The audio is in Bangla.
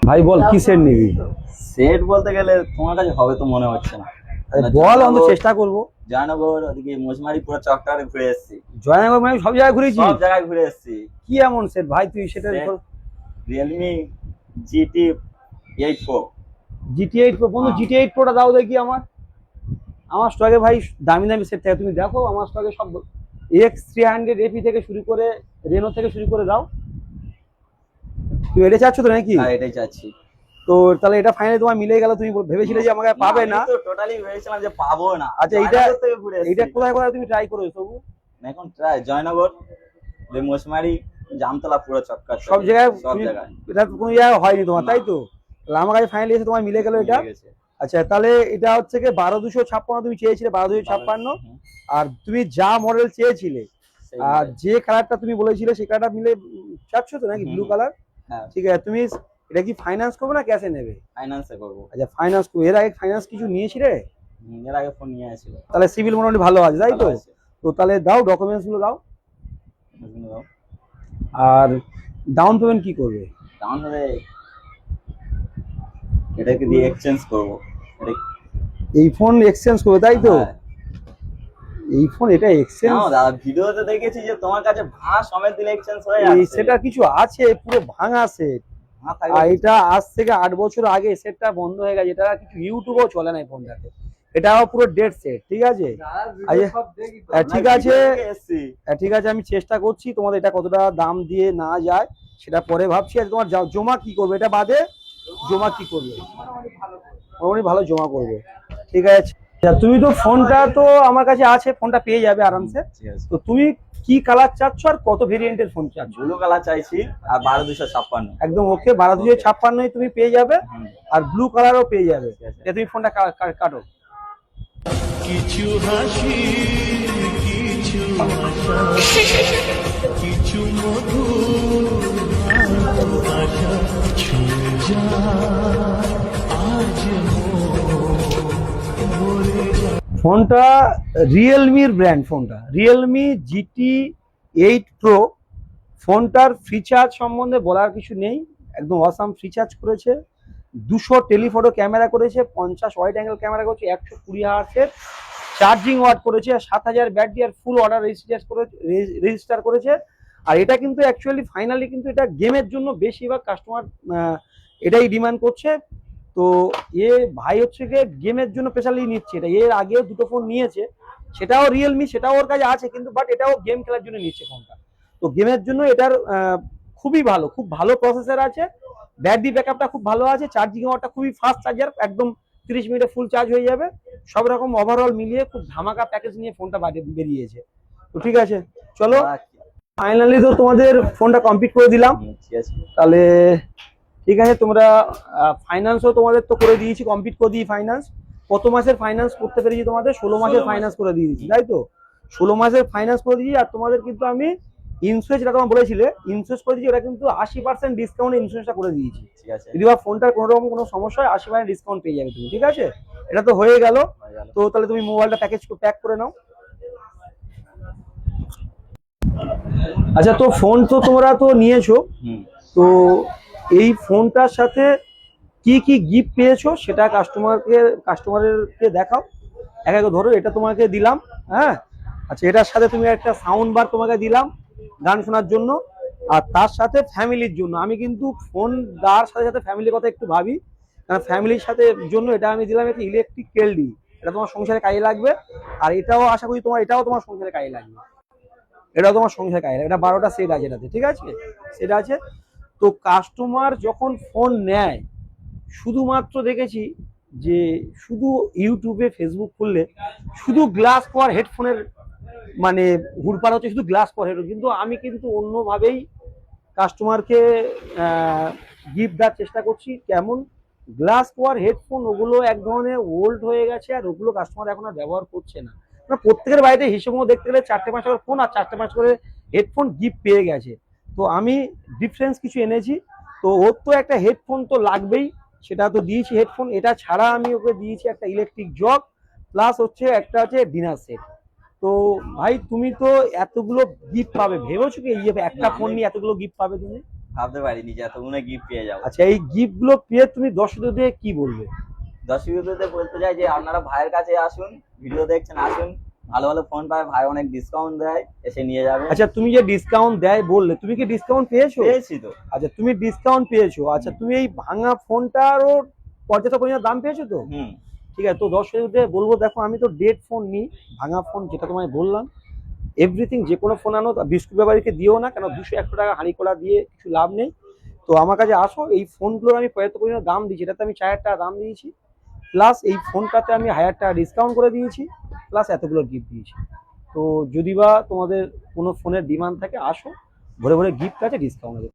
ভাই বল কি সেট নিবি? সেট বলতে গেলে তোমার কাছে হবে তো মনে হচ্ছে না। বল, আমি চেষ্টা করবো। জয়নগর ওদিকে মোশমারি পুরো চকটারে ঘুরে এসেছি। জয়নগর মানে সব জায়গায় ঘুরেছি, সব জায়গায় ঘুরে এসেছি। কি এমন সেট ভাই তুই সেটা? Realme GT8 Pro। GT8 Pro, বন্ধু GT8 Proটা দাও দেখি। আমার স্টকে ভাই দামি দামি সেট থাকে, তুমি দেখো আমার স্টকে সব X300 AP থেকে শুরু করে রেনো থেকে শুরু করে দাও। তুমি এটা চাচ্ছ তো নাকি? হ্যাঁ এটাই চাচ্ছি। তো তাহলে এটা ফাইনালি তোমার মিলে গেল, তুমি ভেবেছিলে যে আমাকে পাবে না। আমি তো টোটালি ভেবেছিলাম যে পাবো না। আচ্ছা এটা কোথায় কোথায় তুমি ট্রাই করেছো তবু? এখন ট্রাই জয়নগর, মোশমারি, জামতলা পুরো চক্কর সব জায়গায়। সব জায়গায়। এটা কোনো জায়গায় হয়নি তোমার, তাই তো? তাহলে আমার কাছে ফাইনালি এসে তোমার মিলে গেল এটা। আচ্ছা তাহলে এটা হচ্ছে কি 12256 তুমি চেয়েছিলে, 12256। আর তুমি যা মডেল চেয়েছিলে আর যে কালারটা তুমি বলেছিলে সেই কালারটা মিলে চাচ্ছ তো নাকি? Blue colour. ঠিক আছে, তুমি এটা কি ফাইন্যান্স করবে না ক্যাশে নেবে? ফাইন্যান্সে করব। আচ্ছা ফাইন্যান্স করবে। এর আগে ফাইন্যান্স কিছু নিয়েছিলে? এর আগে ফোন নিয়ে আসছিল। তাহলে সিভিল মোটামুটি ভালো আছে, তাই তো? তো তাহলে দাও, ডকুমেন্টস গুলো দাও। আর ডাউন পেমেন্ট কি করবে? ডাউন পেমেন্ট এটাকে দিয়ে এক্সচেঞ্জ করব। এই ফোন এক্সচেঞ্জ করবে, তাই তো? এই ফোন এটা এক্সচেঞ্জ? না দাদা, ভিডিওতে দেখেছি যে তোমার কাছে ভাঙা সমেত দিলে এক্সচেঞ্জ হয়ে যাচ্ছে। সেটা কিছু আছে পুরো ভাঙা সেট। আর এটা আজ থেকে 8 বছর আগে সেটটা বন্ধ হয়ে গেছে, এটা কিছু ইউটিউবও চলে না এই ফোনটাতে। এটাও পুরো ডেড সেট। ঠিক আছে, ঠিক আছে, ঠিক আছে, আমি চেষ্টা করছি তোমাদের এটা কতটা দাম দিয়ে না যায় সেটা পরে ভাবছি। আর তোমার জমা কি করবে এটা বাদে? জমা কি করবে? মোটামুটি ভালো জমা করবে। ঠিক আছে, তুমি তো ফোনটা তো আমার কাছে আছে, ফোনটা পেয়ে যাবে আরামসে। তো তুমি কি কালার চাচ্ছ আর কত ভেরিয়েন্টের ফোন চাচ্ছ? ব্লু কালার চাইছি আর 12256। একদম ওকে, 12256 তুমি পেয়ে যাবে। আর ব্লু কালারও পেয়ে যাবে। তুমি ফোনটা কাটো। কিছু হাসি, কিছু আশা, কিছু মধুর ভালোবাসা ছুঁয়ে যায় আজ ফোনটা রিয়েলমির ব্র্যান্ড। ফোনটা রিয়েলমি GT8 Pro। ফোনটার ফিচার সম্বন্ধে বলার কিছু নেই, একদম অসাম ফিচার্স করেছে। 200 টেলিফটো ক্যামেরা করেছে, 50 ওয়াইড অ্যাঙ্গেল ক্যামেরা করেছে, 120 হার্টজের চার্জিং ওয়াট করেছে, 7000 ব্যাটারি আর ফুল অর্ডার রেজিস্টার করেছে। আর এটা কিন্তু অ্যাকচুয়ালি ফাইনালি কিন্তু এটা গেমের জন্য বেশিরভাগ কাস্টমার এটাই ডিমান্ড করছে। তো ভাই হচ্ছে গিয়ে গেমের জন্য স্পেশালি নিচ্ছে এটা। এর আগেও দুটো ফোন নিয়েছে, সেটাও রিয়েলমি, সেটাও ওর কাছে আছে, কিন্তু বাট এটাও গেম খেলার জন্য নিচ্ছে ফোনটা। তো গেমের জন্য এটার খুবই ভালো, খুব ভালো প্রসেসর আছে, ব্যাটারি ব্যাকআপটা খুব ভালো আছে, চার্জিং ওয়াটটা খুবই ফাস্ট চার্জার, একদম 30 মিনিটে ফুল চার্জ হয়ে যাবে। সব রকম ওভারঅল মিলিয়ে খুব ধামাকা প্যাকেজ নিয়ে ফোনটা বেরিয়েছে। তো ঠিক আছে, চলো ফাইনালি তো তোমাদের ফোনটা কমপ্লিট করে দিলাম। তাহলে ঠিক আছে, তোমরা ফাইন্যান্সও তোমাদের তো করে দিয়েছি, কমপ্লিট করে দিই ফাইন্যান্স। কত মাসের ফাইন্যান্স করতে পেরেছি তোমাদের? 16 মাসের ফাইন্যান্স করে দিয়েছি, তাই তো? 16 মাসের ফাইন্যান্স করে দিয়েছি। আর তোমাদের কিন্তু আমি ইন্স্যুরেন্স, যেটা তোমার বলেছিলে ইন্স্যুরেন্স করে দিয়েছি, ওটা কিন্তু 80% ডিসকাউন্টে ইন্স্যুরেন্সটা করে দিয়েছি। ঠিক আছে, যদি বা ফোনটার কোনো রকম কোনো সমস্যা হয় 80% ডিসকাউন্ট পেয়ে যাবে তুমি। ঠিক আছে, এটা তো হয়ে গেল। তো তাহলে তুমি মোবাইলটা প্যাক করে নাও। আচ্ছা, তো ফোন তো তোমরা তো নিয়েছো, তো এই ফোনটার সাথে কি কি গিফট পেয়েছো সেটা কাস্টমারকে দেখাও। এক এক ধরো, এটা তোমাকে দিলাম, হ্যাঁ। আচ্ছা, এটার সাথে তুমি একটা সাউন্ড বার তোমাকে দিলাম গান শোনার জন্য। আর তার সাথে ফ্যামিলির জন্য আমি কিন্তু ফোন দেওয়ার সাথে সাথে ফ্যামিলির কথা একটু ভাবি, কারণ ফ্যামিলির সাথে জন্য এটা আমি দিলাম একটা ইলেকট্রিক কেলডি। এটা তোমার সংসারে কাজে লাগবে। আর এটাও আশা করি এটাও তোমার সংসারে কাজে লাগবে। এটাও তোমার সংসারে কাজে লাগবে। এটা 12টা সেট আছে এটাতে, ঠিক আছে? সেট আছে। তো কাস্টমার যখন ফোন নেয়, শুধুমাত্র দেখেছি যে শুধু ইউটিউবে ফেসবুক খুললে শুধু গ্লাস কভার হেডফোনের মানে হুড়পাড় হচ্ছে, শুধু গ্লাস কভার হেডফোন। কিন্তু আমি কিন্তু অন্যভাবেই কাস্টমারকে গিফট দেওয়ার চেষ্টা করছি। কেমন? গ্লাস কভার হেডফোন, ওগুলো এক ধরনের ওল্ড হয়ে গেছে, আর ওগুলো কাস্টমার এখন আর ব্যবহার করছে না। প্রত্যেকের বাড়িতে হিসেব মতো দেখতে গেলে 4-5 করে ফোন আর 4-5 করে হেডফোন গিফট পেয়ে গেছে। তো আমি ডিফারেন্স কিছু এনেছি। তো ওর তো একটা হেডফোন তো লাগবেই, সেটা তো দিয়েছি হেডফোন। এটা ছাড়া আমি ওকে দিয়েছি একটা ইলেকট্রিক জগ, প্লাস হচ্ছে একটা হচ্ছে ডিনার সেট। তো ভাই তুমি তো এতগুলো গিফট পাবে ভেবেছো কি? এই একটা ফোন নিয়ে এতগুলো গিফট পাবে তুমি? ভাবতে পারিনি যে এতগুলো গিফট পেয়ে যাবো। আচ্ছা, এই গিফট গুলো পেয়ে তুমি দর্শকদের কি বলবে? দর্শকদের বলতে চাই যে আপনারা ভাইয়ের কাছে আসুন, ভিডিও দেখছেন আসুন, ভালো ভালো ফোন পায়, ভাই অনেক ডিসকাউন্ট দেয়, এসে নিয়ে যাবে। আচ্ছা, তুমি যে ডিসকাউন্ট দেয় বললে, তুমি কি ডিসকাউন্ট পেয়েছো? পেয়েছি তো। আচ্ছা, তুমি ডিসকাউন্ট পেয়েছো। আচ্ছা, তুমি এই ভাঙা ফোনটারও পর্যাপ্ত পরিমাণ দাম পেয়েছো তো? হুম। ঠিক আছে, তো দর্শকদের বলবো, দেখো আমি তো ডেড ফোন নিই, ভাঙা ফোন যেটা তোমায় বললাম। এভরিথিং, যে কোনো ফোন আনো বিস্কুট ব্যাপারীকে দিও না, কেন 200-100 টাকা হাঁড়ি করা দিয়ে কিছু লাভ নেই। তো আমার কাছে আসো, এই ফোনগুলোর আমি পর্যাপ্ত পরিমাণ দাম দিয়েছি, এটাতে আমি 4000 টাকা দাম দিয়েছি, প্লাস এই ফোনটাতে আমি 1000 টাকা ডিসকাউন্ট করে দিয়েছি, প্লাস এতগুলো গিফট দিয়েছি। তো যদি বা তোমাদের কোনো ফোনের ডিমান্ড থাকে আসো, ভরে ভরে গিফট আছে, ডিসকাউন্ট আছে।